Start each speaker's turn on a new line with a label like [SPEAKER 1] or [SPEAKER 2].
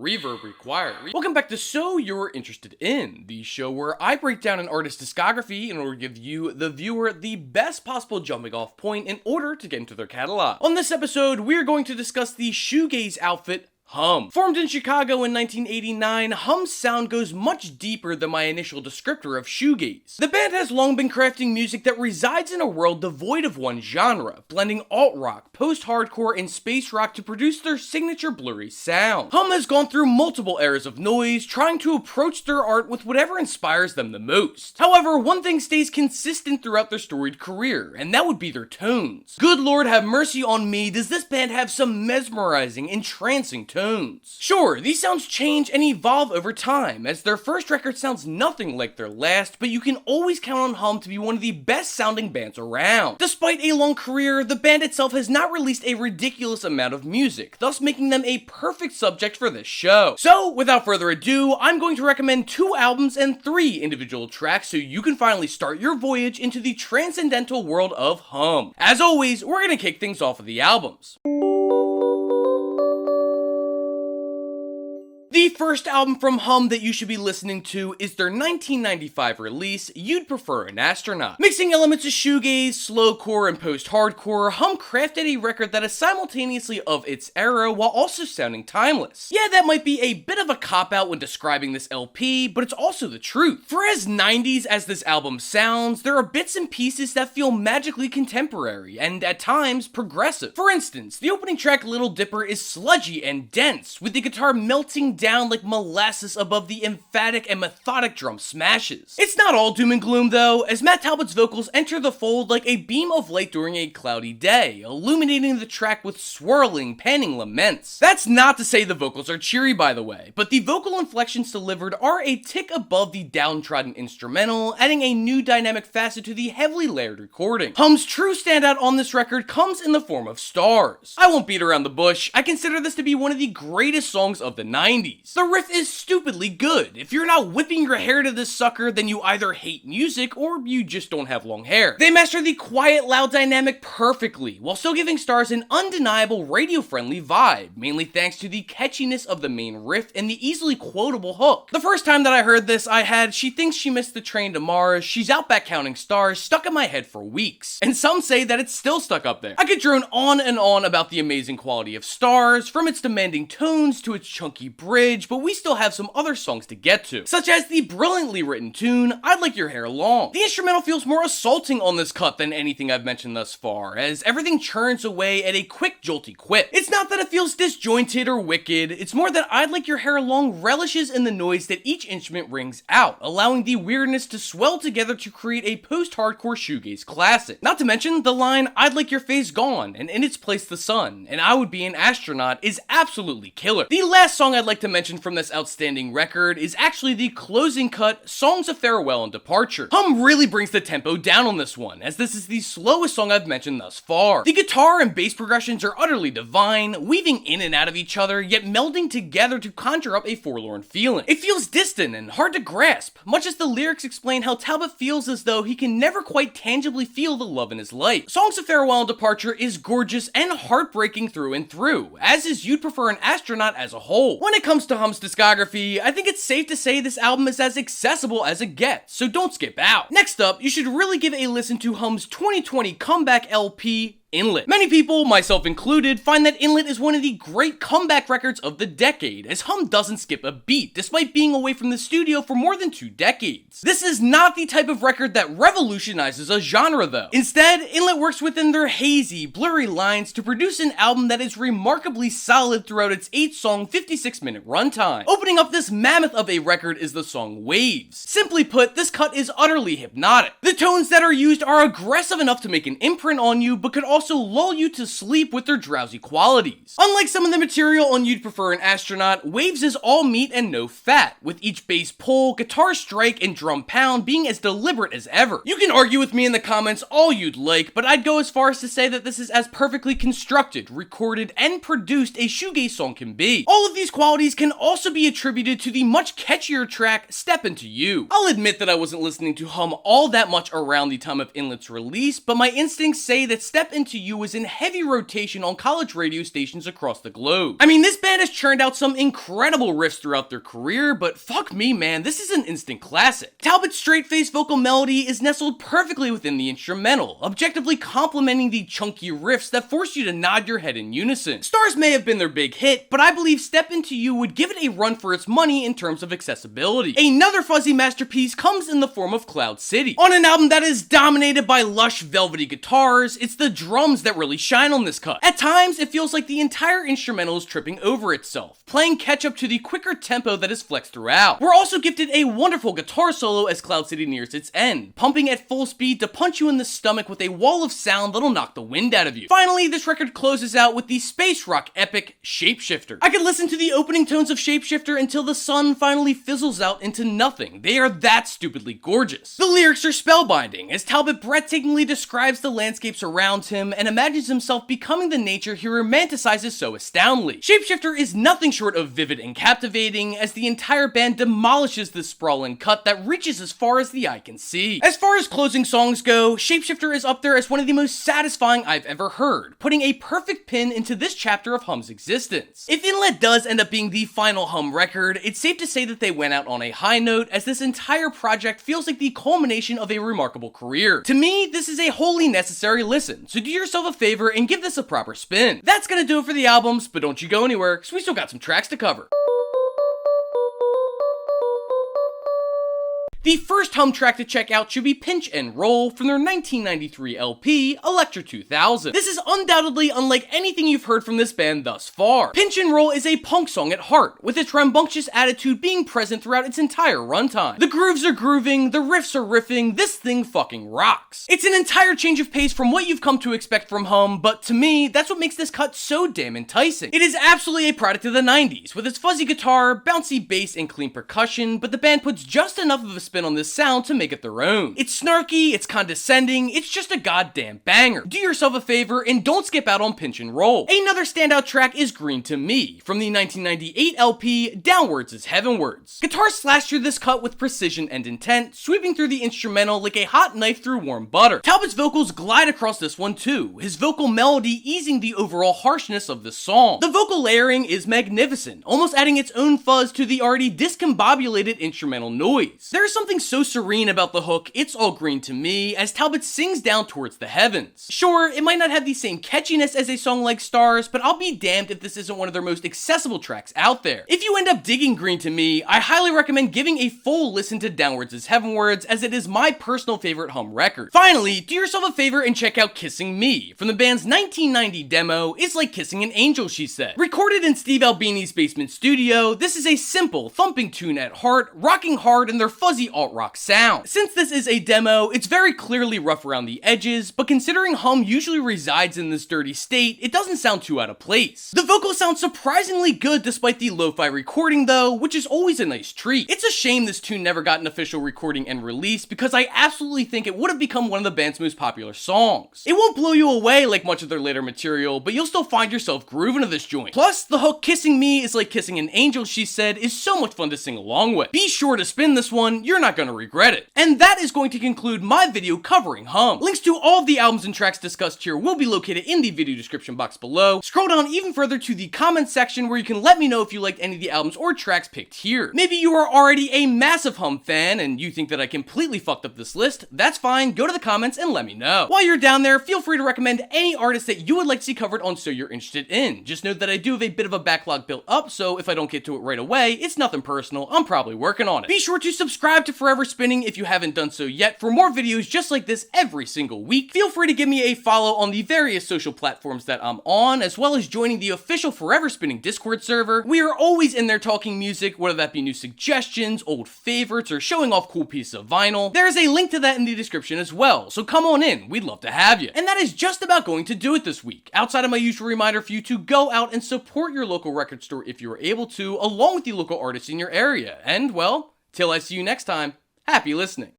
[SPEAKER 1] reverb required. Welcome back to So You're Interested In, the show where I break down an artist's discography in order to give you, the viewer, the best possible jumping off point in order to get into their catalog. On this episode, we are going to discuss the shoegaze outfit, Hum. Formed in Chicago in 1989, Hum's sound goes much deeper than my initial descriptor of shoegaze. The band has long been crafting music that resides in a world devoid of one genre, blending alt-rock, post-hardcore, and space rock to produce their signature blurry sound. Hum has gone through multiple eras of noise, trying to approach their art with whatever inspires them the most. However, one thing stays consistent throughout their storied career, and that would be their tones. Good Lord have mercy on me, does this band have some mesmerizing, entrancing tones. Sure, these sounds change and evolve over time, as their first record sounds nothing like their last, but you can always count on Hum to be one of the best sounding bands around. Despite a long career, the band itself has not released a ridiculous amount of music, thus making them a perfect subject for this show. So, without further ado, I'm going to recommend 2 albums and 3 individual tracks so you can finally start your voyage into the transcendental world of Hum. As always, we're gonna kick things off with the albums. The first album from Hum that you should be listening to is their 1995 release, You'd Prefer an Astronaut. Mixing elements of shoegaze, slowcore, and post-hardcore, Hum crafted a record that is simultaneously of its era while also sounding timeless. Yeah, that might be a bit of a cop-out when describing this LP, but it's also the truth. For as 90s as this album sounds, there are bits and pieces that feel magically contemporary, and at times, progressive. For instance, the opening track Little Dipper is sludgy and dense, with the guitar melting down like molasses above the emphatic and methodic drum smashes. It's not all doom and gloom though, as Matt Talbot's vocals enter the fold like a beam of light during a cloudy day, illuminating the track with swirling, panning laments. That's not to say the vocals are cheery, by the way, but the vocal inflections delivered are a tick above the downtrodden instrumental, adding a new dynamic facet to the heavily layered recording. Hum's true standout on this record comes in the form of Stars. I won't beat around the bush, I consider this to be one of the greatest songs of the 90s. The riff is stupidly good. If you're not whipping your hair to this sucker, then you either hate music or you just don't have long hair. They master the quiet, loud dynamic perfectly, while still giving Stars an undeniable radio-friendly vibe, mainly thanks to the catchiness of the main riff and the easily quotable hook. The first time that I heard this, I had "She thinks she missed the train to Mars, she's out back counting stars" stuck in my head for weeks. And some say that it's still stuck up there. I could drone on and on about the amazing quality of Stars, from its demanding tones to its chunky bridge, but we still have some other songs to get to, such as the brilliantly written tune, I'd Like Your Hair Long. The instrumental feels more assaulting on this cut than anything I've mentioned thus far, as everything churns away at a quick, jolty quip. It's not that it feels disjointed or wicked, it's more that I'd Like Your Hair Long relishes in the noise that each instrument rings out, allowing the weirdness to swell together to create a post-hardcore shoegaze classic. Not to mention, the line, "I'd like your face gone, and in its place the sun, and I would be an astronaut" is absolutely killer. The last song I'd like to mention from this outstanding record is actually the closing cut, Songs of Farewell and Departure. Hum really brings the tempo down on this one, as this is the slowest song I've mentioned thus far. The guitar and bass progressions are utterly divine, weaving in and out of each other, yet melding together to conjure up a forlorn feeling. It feels distant and hard to grasp, much as the lyrics explain how Talbot feels as though he can never quite tangibly feel the love in his life. Songs of Farewell and Departure is gorgeous and heartbreaking through and through, as is You'd Prefer an Astronaut as a whole. When it comes to Hum's discography, I think it's safe to say this album is as accessible as it gets, so don't skip out. Next up, you should really give a listen to Hum's 2020 comeback LP, Inlet. Many people, myself included, find that Inlet is one of the great comeback records of the decade, as Hum doesn't skip a beat, despite being away from the studio for more than 2 decades. This is not the type of record that revolutionizes a genre though. Instead, Inlet works within their hazy, blurry lines to produce an album that is remarkably solid throughout its 8-song, 56-minute runtime. Opening up this mammoth of a record is the song Waves. Simply put, this cut is utterly hypnotic. The tones that are used are aggressive enough to make an imprint on you, but could also lull you to sleep with their drowsy qualities. Unlike some of the material on You'd Prefer an Astronaut, Waves is all meat and no fat, with each bass pull, guitar strike, and drum pound being as deliberate as ever. You can argue with me in the comments all you'd like, but I'd go as far as to say that this is as perfectly constructed, recorded, and produced a shoegaze song can be. All of these qualities can also be attributed to the much catchier track, Step Into You. I'll admit that I wasn't listening to Hum all that much around the time of Inlet's release, but my instincts say that Step Into Into You was in heavy rotation on college radio stations across the globe. I mean, this band has churned out some incredible riffs throughout their career, but fuck me, man, this is an instant classic. Talbot's straight-faced vocal melody is nestled perfectly within the instrumental, objectively complementing the chunky riffs that force you to nod your head in unison. Stars may have been their big hit, but I believe Step Into You would give it a run for its money in terms of accessibility. Another fuzzy masterpiece comes in the form of Cloud City. On an album that is dominated by lush, velvety guitars, it's the drums that really shine on this cut. At times, it feels like the entire instrumental is tripping over itself, playing catch-up to the quicker tempo that is flexed throughout. We're also gifted a wonderful guitar solo as Cloud City nears its end, pumping at full speed to punch you in the stomach with a wall of sound that'll knock the wind out of you. Finally, this record closes out with the space rock epic Shapeshifter. I could listen to the opening tones of Shapeshifter until the sun finally fizzles out into nothing. They are that stupidly gorgeous. The lyrics are spellbinding, as Talbot breathtakingly describes the landscapes around him and imagines himself becoming the nature he romanticizes so astoundingly. Shapeshifter is nothing short of vivid and captivating, as the entire band demolishes this sprawling cut that reaches as far as the eye can see. As far as closing songs go, Shapeshifter is up there as one of the most satisfying I've ever heard, putting a perfect pin into this chapter of Hum's existence. If Inlet does end up being the final Hum record, it's safe to say that they went out on a high note, as this entire project feels like the culmination of a remarkable career. To me, this is a wholly necessary listen, so do yourself a favor and give this a proper spin. That's gonna do it for the albums, but don't you go anywhere, because we still got some tracks to cover. The first Hum track to check out should be Pinch and Roll from their 1993 LP, Electra 2000. This is undoubtedly unlike anything you've heard from this band thus far. Pinch and Roll is a punk song at heart, with its rambunctious attitude being present throughout its entire runtime. The grooves are grooving, the riffs are riffing, this thing fucking rocks. It's an entire change of pace from what you've come to expect from Hum, but to me, that's what makes this cut so damn enticing. It is absolutely a product of the 90s, with its fuzzy guitar, bouncy bass, and clean percussion, but the band puts just enough of a spin on this sound to make it their own. It's snarky, it's condescending, it's just a goddamn banger. Do yourself a favor and don't skip out on Pinch and Roll. Another standout track is Green to Me from the 1998 LP, Downwards is Heavenwards. Guitar slashed through this cut with precision and intent, sweeping through the instrumental like a hot knife through warm butter. Talbot's vocals glide across this one too, his vocal melody easing the overall harshness of the song. The vocal layering is magnificent, almost adding its own fuzz to the already discombobulated instrumental noise. There is something so serene about the hook, It's All Green to Me, as Talbot sings down towards the heavens. Sure, it might not have the same catchiness as a song like Stars, but I'll be damned if this isn't one of their most accessible tracks out there. If you end up digging Green to Me, I highly recommend giving a full listen to Downwards is Heavenwards, as it is my personal favorite Hum record. Finally, do yourself a favor and check out Kissing Me from the band's 1990 demo, It's Like Kissing an Angel, she said. Recorded in Steve Albini's basement studio, this is a simple, thumping tune at heart, rocking hard in their fuzzy alt-rock sound. Since this is a demo, it's very clearly rough around the edges, but considering Hum usually resides in this dirty state, it doesn't sound too out of place. The vocals sound surprisingly good despite the lo-fi recording though, which is always a nice treat. It's a shame this tune never got an official recording and release, because I absolutely think it would have become one of the band's most popular songs. It won't blow you away like much of their later material, but you'll still find yourself grooving to this joint. Plus, the hook Kissing Me is like kissing an angel, she said, is so much fun to sing along with. Be sure to spin this one, you're not gonna regret it. And that is going to conclude my video covering Hum. Links to all of the albums and tracks discussed here will be located in the video description box below. Scroll down even further to the comment section where you can let me know if you liked any of the albums or tracks picked here. Maybe you are already a massive Hum fan and you think that I completely fucked up this list. That's fine, go to the comments and let me know. While you're down there, feel free to recommend any artist that you would like to see covered on So You're Interested In. Just note that I do have a bit of a backlog built up, so if I don't get to it right away, it's nothing personal, I'm probably working on it. Be sure to subscribe to Forever Spinning if you haven't done so yet for more videos just like this every single week. Feel free to give me a follow on the various social platforms that I'm on, as well as joining the official Forever Spinning Discord server. We are always in there talking music, whether that be new suggestions, old favorites, or showing off cool pieces of vinyl. There is a link to that in the description as well, so come on in, we'd love to have you. And that is just about going to do it this week. Outside of my usual reminder for you to go out and support your local record store if you are able to, along with the local artists in your area. And well, till I see you next time, happy listening.